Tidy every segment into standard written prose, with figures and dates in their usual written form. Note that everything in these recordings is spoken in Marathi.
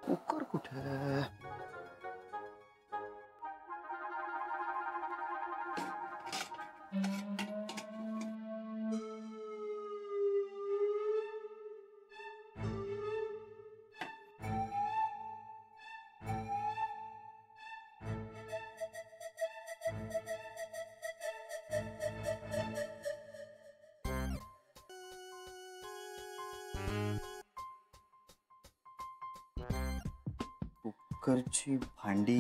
कुकर कुठे आहे? कुकरची भांडी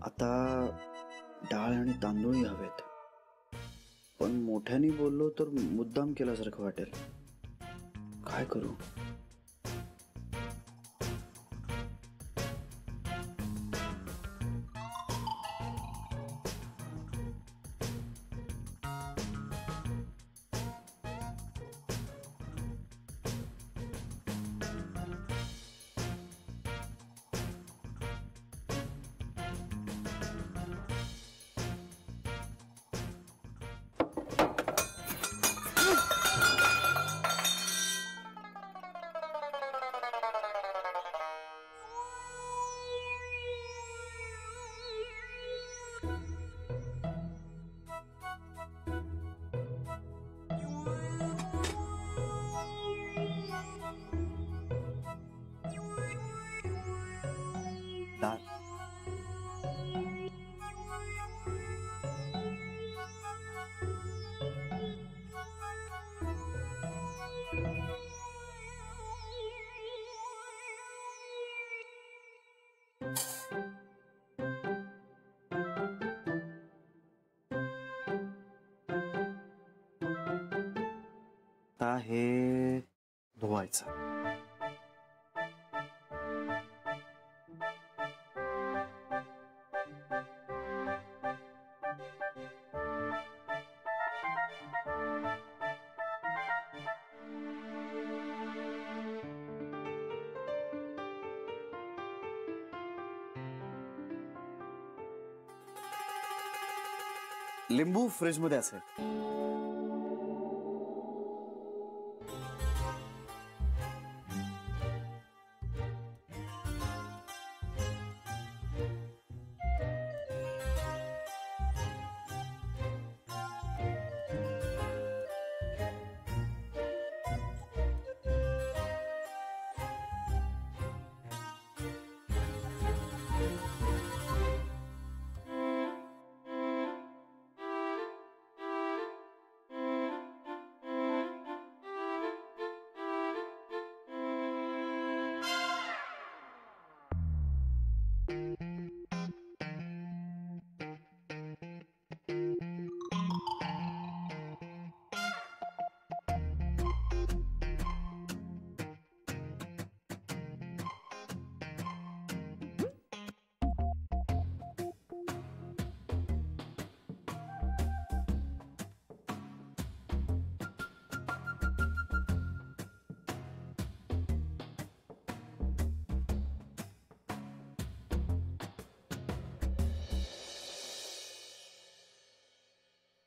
आता डाळ आणि तांदूळही हवेत, पण मोठ्याने बोललो तर मुद्दाम केल्यासारखं वाटेल. काय करू? डाळ आता हे धुवायचं. लिंबू फ्रीज मध्ये असेल.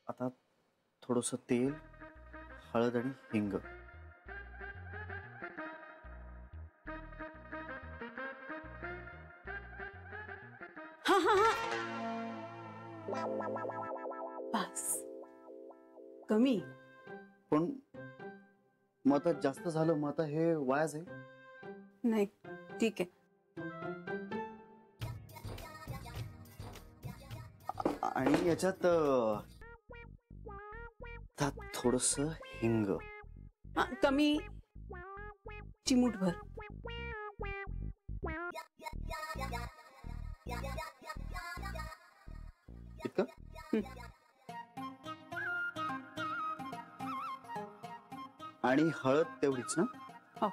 आता थोडंसं तेल, हळद आणि हिंग. हा हा हा बस कमी. पण मग आता जास्त झालं, मग आता हे वायाच आहे. नाही ठीक आहे. आणि याच्यात थोडस हिंग. हा, कमी चिमूटभर. इतकं? आणि हळद तेवढीच ना? हो.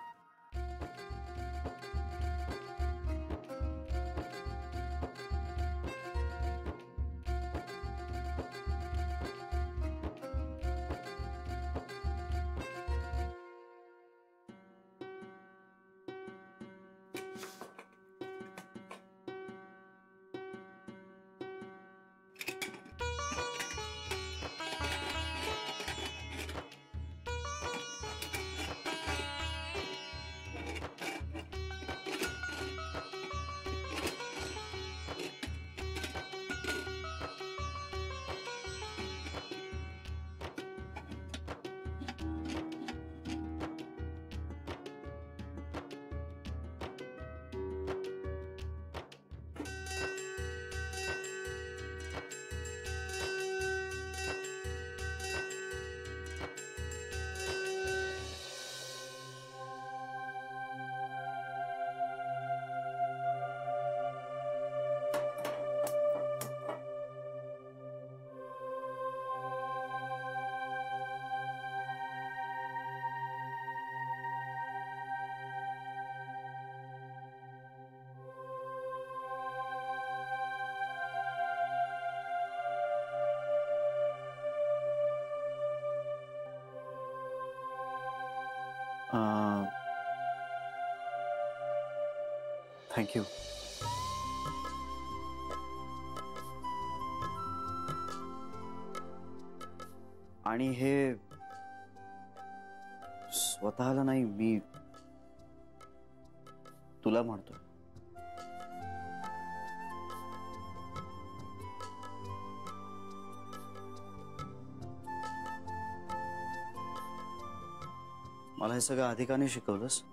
थँक्यू. आणि हे स्वतःला नाही, मी तुला म्हणतो. मला हे सगळं आधी का नाही शिकवलंस?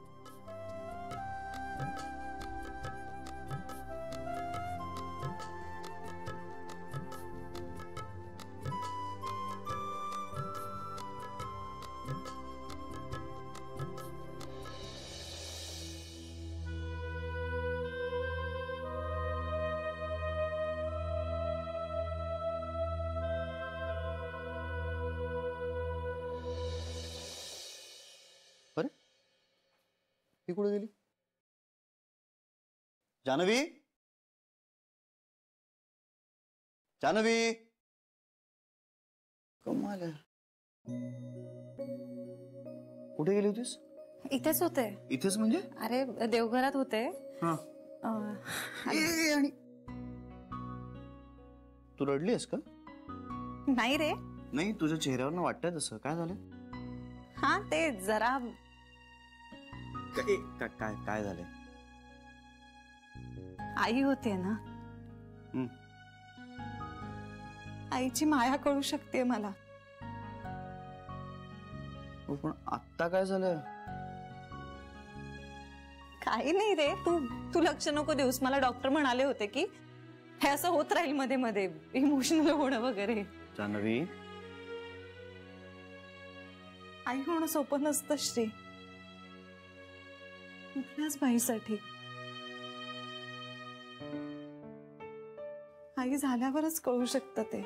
बरे, ती कुठे गेली? जानवी, जानवी, कमाल आहे. कुठे गेली होतीस? इथेच होते. इथेच म्हणजे? अरे देवघरात होते. हा. आणि तू रडलीस का? नाही रे. नाही, तुझ्या चेहऱ्यावर वाटतंय तसं. काय झालं? हा ते जरा काय झालंय? आई होते ना. आईची माया कळू शकते मला. पण आत्ता काय झालं? काही नाही रे, तू लक्ष नको देऊस. मला डॉक्टर म्हणाले होते की हे असं होत राहील मध्ये मध्ये, इमोशनल होणं वगैरे. जानवी, आई होणं सोपं नसतं श्री, कुठल्याच बाईसाठी. आई झाल्यावरच कळू शकतं ते.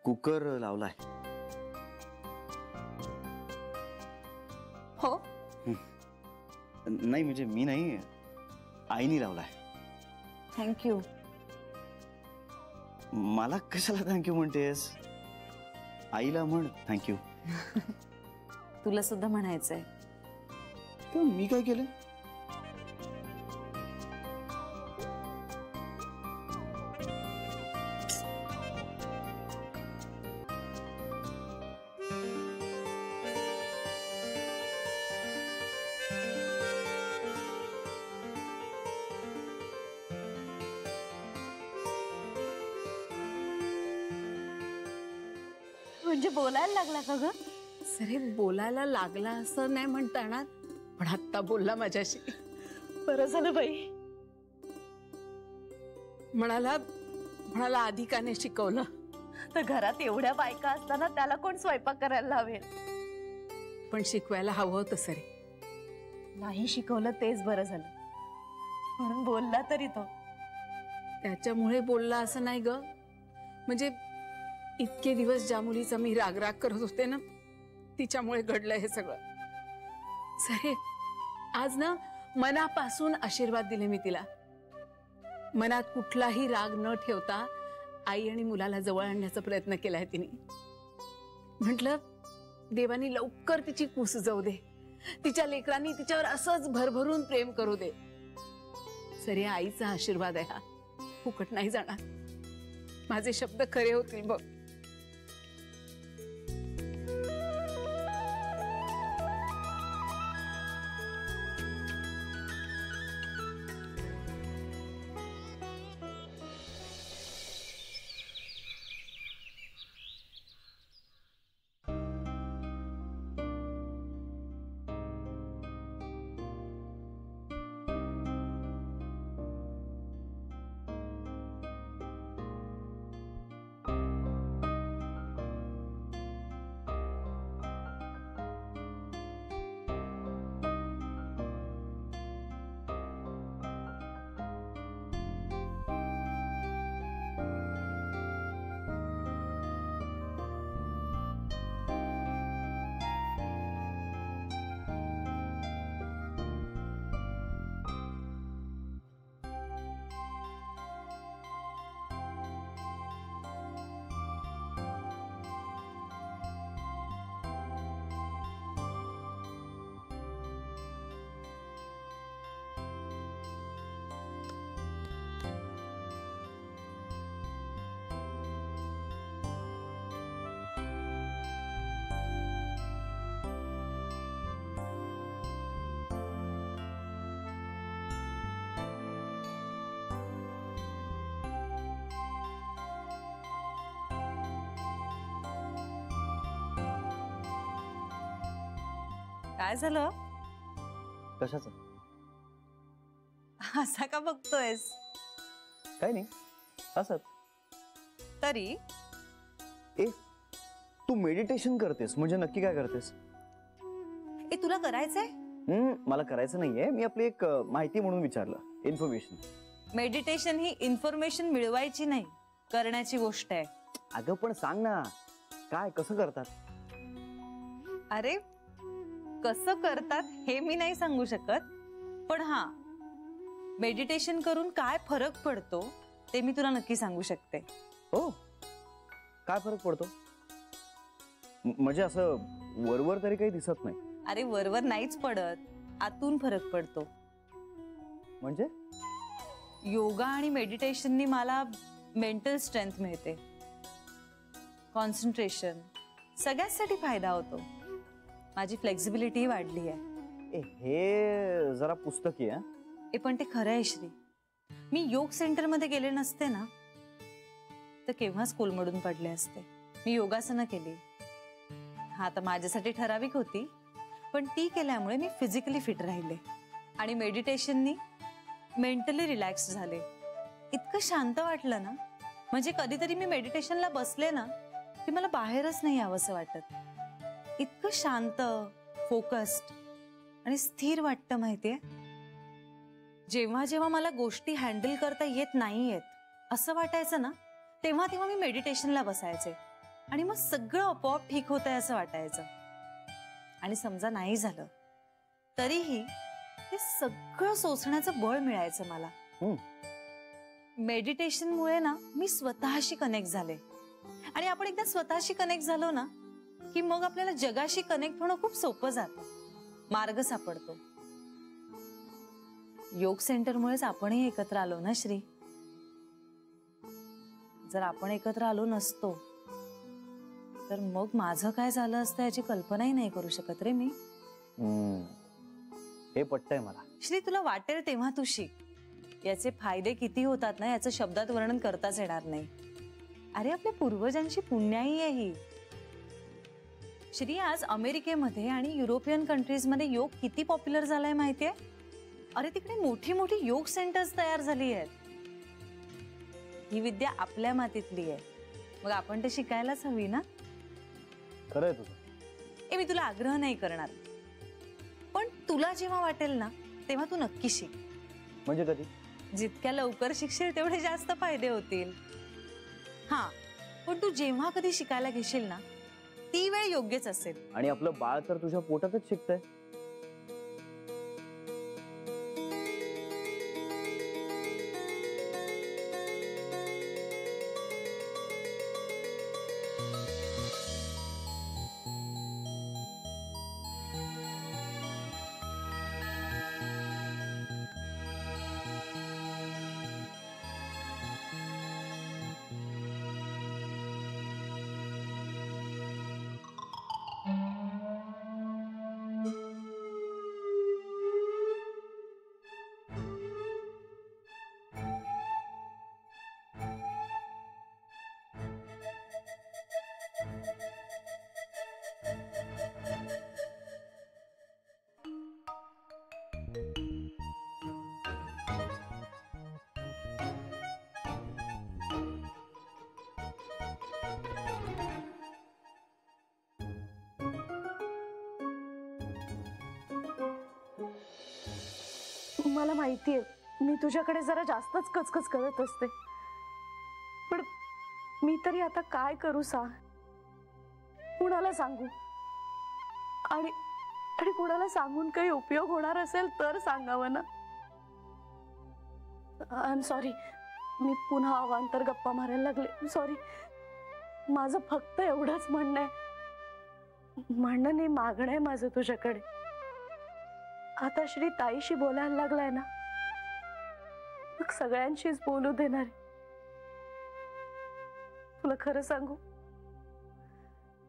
कुकर लावलाय. हो. नाही म्हणजे मी नाही, आईनी लावलाय. थँक्यू. मला कशाला थँक्यू म्हणतेस? आईला म्हण थँक्यू. तुला सुद्धा म्हणायचंय. मी काय केलं? म्हणजे बोलायला लागला का ग? सरे बोलायला लागला असं नाही म्हणता येणार, पण आत्ता बोलला माझ्याशी. बरं झालं बाई. म्हणाला आधी का नाही शिकवलं. तर घरात एवढ्या बायका असताना त्याला कोण स्वयंपाक करायला लावेल? पण शिकवायला हवं होतं सरे. नाही शिकवलं तेच बरं झालं, म्हणून बोलला तरी तो. त्याच्यामुळे बोलला असं नाही ग. म्हणजे इतके दिवस ज्या मुलीचा मी राग करत होते ना, तिच्यामुळे घडलं हे सगळं. सरे आज ना मनापासून आशीर्वाद दिले मी तिला. मनात कुठलाही राग न ठेवता आई आणि मुलाला जवळ आणण्याचा प्रयत्न केलाय तिने. म्हटलं देवानी लवकर तिची कूस जाऊ दे, तिच्या लेकरांनी तिच्यावर असंच भरभरून प्रेम करू दे. सरे आईचा आशीर्वाद आहे हा, फुकट नाही जाणार. माझे शब्द खरे होतील बघ. काय झालं? कशाचं? असा का बघतोयस? काय नाही, असंच. तरी ए, तू मेडिटेशन करतेस म्हणजे नक्की काय करतेस? तुला करायचंय? मला करायचं नाहीये, मी आपली एक माहिती म्हणून विचारलं, इन्फॉर्मेशन. मेडिटेशन ही इन्फॉर्मेशन मिळवायची नाही, करण्याची गोष्ट आहे. अगं पण सांग ना, काय कसं करतात? अरे कसं करतात हे मी नाही सांगू शकत, पण हा मेडिटेशन करून काय फरक पडतो ते मी तुला नक्की सांगू शकते. हो, काय फरक पडतो? म्हणजे असं वरवर तरी काही दिसत नाही. अरे वरवर नाहीच पडत, आतून फरक पडतो. म्हणजे योगा आणि मेडिटेशननी मला मेंटल स्ट्रेंथ मिळते, कॉन्सन्ट्रेशन, सगळ्यासाठी फायदा होतो. माझी फ्लेक्सिबिलिटी वाढली आहे. हे जरा पुस्तकी आहे. पण ते खरं आहे श्री. मी योग सेंटर मध्ये गेले नसते ना तर केव्हाच कोलमडून पडले असते. मी योगासनं केली, हा तर माझ्यासाठी ठराविक होती, पण ती केल्यामुळे मी फिजिकली फिट राहिले. आणि मेडिटेशननी मेंटली रिलॅक्स झाले. इतकं शांत वाटलं ना, म्हणजे कधीतरी मी मेडिटेशनला बसले ना की मला बाहेरच नाही यावंसं वाटत. इतकं शांत, फोकस्ड आणि स्थिर वाटतं माहितीये. जेव्हा जेव्हा मला गोष्टी हँडल करता येत नाहीयेत असं वाटायचं ना, तेव्हा तेव्हा मी मेडिटेशनला बसायचे आणि मग सगळं आपोआप ठीक होत आहे असं वाटायचं. आणि समजा नाही झालं तरीही ते सगळं सोसण्याचं बळ मिळायचं मला. मेडिटेशनमुळे ना मी स्वतःशी कनेक्ट झाले. आणि आपण एकदा स्वतःशी कनेक्ट झालो ना की मग आपल्याला जगाशी कनेक्ट होणं खूप सोपं जातं, मार्ग सापडतो. योग सेंटरमुळेच आपणही एकत्र आलो ना श्री. जर आपण एकत्र आलो नसतो तर मग माझं काय झालं असतं याची कल्पनाही नाही करू शकत रे मी. हे पटतंय मला. श्री तुला वाटेल तेव्हा तू शिक. याचे फायदे किती होतात ना याचं शब्दात वर्णन करताच येणार नाही. अरे आपल्या पूर्वजांची पुण्याई आहे ही. श्री, आज अमेरिकेमध्ये आणि युरोपियन कंट्रीजमध्ये योग किती पॉप्युलर झालाय माहितीये? अरे तिकडे मोठी मोठी योग सेंटर्स तयार झाली आहेत. ही विद्या आपल्या मातीतली आहे, मग आपण ते शिकायलाच हवी ना. खरंय तुझं. मी तुला आग्रह नाही करणार, पण तुला जेव्हा वाटेल ना तेव्हा तू नक्की शिक. म्हणजे कधी? जितक्या लवकर शिकशील तेवढे जास्त फायदे होतील. हा, पण तू जेव्हा कधी शिकायला घेशील ना ती वेळ योग्यच असेल. आणि आपलं बाळ तर तुझ्या पोटातच शिकतंय. मला माहितीये मी तुझ्याकडे जरा जास्तच कचकच करत असते, पण मी तरी आता काय करू सांग? कुणाला सांगू? आणि कुणाला सांगून काही उपयोग होणार असेल तर सांगावं ना. आय एम सॉरी, मी पुन्हा अवांतर गप्पा मारायला लागले. सॉरी. माझं फक्त एवढंच म्हणणं नाही, मागणं आहे माझं तुझ्याकडे. आता श्री ताईशी बोलायला लागलाय ना, मग सगळ्यांशीच बोलू देणार. तुला खरं सांगू,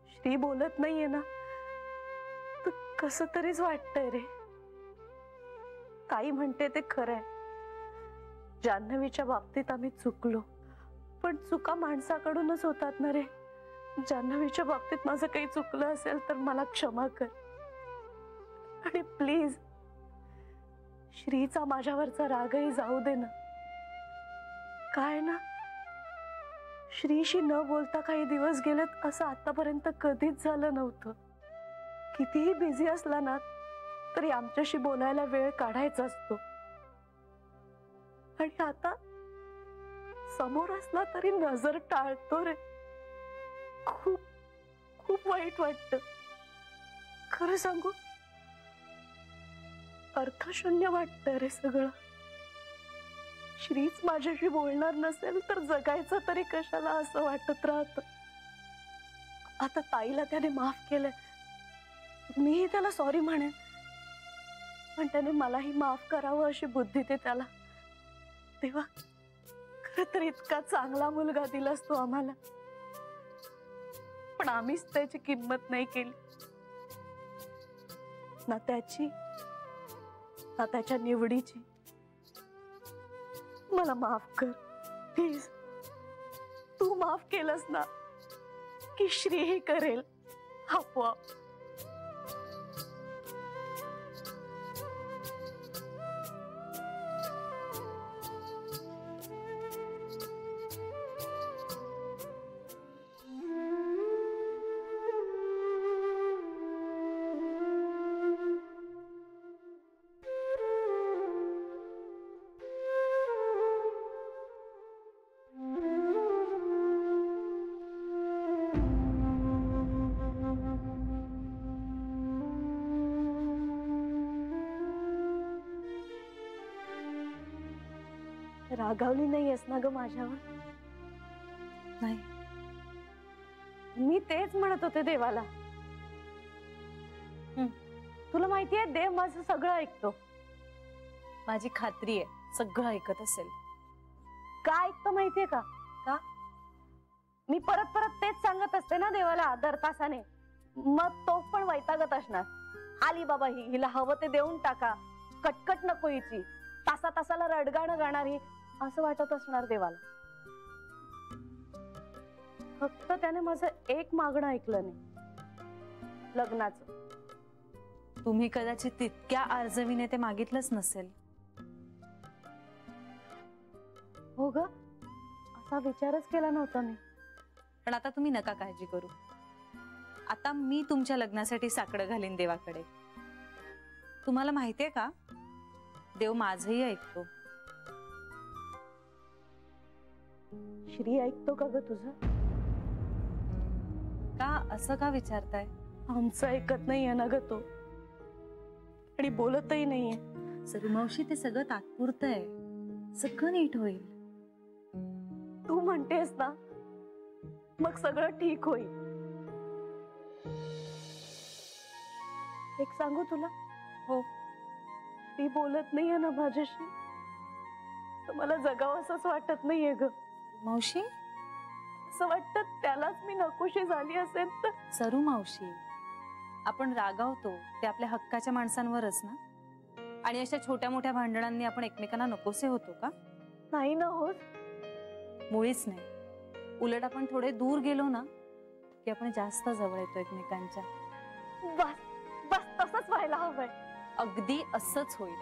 श्री बोलत नाहीये ना तर कसं तरीच वाटतंय रे. ताई म्हणते ते खरंय, जान्हवीच्या बाबतीत आम्ही चुकलो, पण चुका माणसाकडूनच होतात ना रे. जान्हवीच्या बाबतीत माझं काही चुकलं असेल तर मला क्षमा कर. आणि प्लीज श्रीचा माझ्यावरचा रागही जाऊ दे ना. काय ना, श्रीशी न बोलता काही दिवस गेलेत असं आतापर्यंत कधीच झालं नव्हतं. कितीही बिझी असला ना तरी आमच्याशी बोलायला वेळ काढायचा असतो. आणि आता समोर असला तरी नजर टाळतो रे. खूप खूप वाईट वाटतं. खरं सांगू, अर्थशून्य वाटतं रे सगळं. श्रीच माझ्याशी बोलणार नसेल तर जगायचं तरी कशाला असं वाटत राहत. आता ताईला त्याने माफ केलंय, मीही त्याला सॉरी म्हणेन, पण त्याने मलाही माफ करावं अशी बुद्धी दे त्याला. तेव्हा खरं तर इतका चांगला मुलगा दिलास तू आम्हाला, पण आम्हीच त्याची किंमत नाही केली ना. त्याची ना त्याच्या निवडीची. मला माफ कर प्लीज. तू माफ केलंस ना की श्रीही करेल आपोआप. रागावली नाहीयेस ना ग माझ्यावर? नाही. मी तेच म्हणत होते देवाला. तुला माहितीये देव माझं सगळं ऐकतो. माझी खात्री आहे सगळं ऐकत असेल. का ऐकतो माहितीये का? का? मी परत परत तेच सांगत असते ना देवाला दर तासाने, मग तो पण वैतागत असणार. आली बाबा ही, हिला हवं ते देऊन टाका, कटकट नको हिची, तासा तासाला रडगाणं गाणारी, असं वाटत असणार देवाला. फक्त त्याने माझं एक मागणं ऐकलं नाही. लग्नाचं. तुम्ही कदाचित तितक्या आर्जवीने ते मागितलंच नसेल. हो ग, असा विचारच केला नव्हता मी. पण आता तुम्ही नका काळजी करू. आता मी तुमच्या लग्नासाठी साकडं घालीन देवाकडे. तुम्हाला माहितीये का, देव माझंही ऐकतो. श्री ऐकतो का ग तुझं? का असं का विचारताय? आमचं ऐकत नाहीये ना ग तो, आणि बोलतही नाहीये. सरुमावशी, ते सगळं तात्पुरतं आहे. सगळं नीट होईल. तू म्हणतेस ना, मग सगळं ठीक होईल. एक सांगू तुला? हो. ती बोलत नाहीये ना माझ्याशी, तर मला जगावंसंच वाटत नाहीये ग. मावशी, असं वाटतं त्यालाच मी नकोशी झाली असेल तर. सरू मावशी, आपण रागावतो ते आपल्या हक्काच्या माणसांवरच ना. आणि अशा छोट्या मोठ्या भांडणांनी आपण एकमेकांना नकोसे होतो का? नाही ना होत. मुळीच नाही. उलट आपण थोडे दूर गेलो ना की आपण जास्त जवळ येतो एकमेकांच्या. बस बस तसंच व्हायला हवंय. अगदी असंच होईल.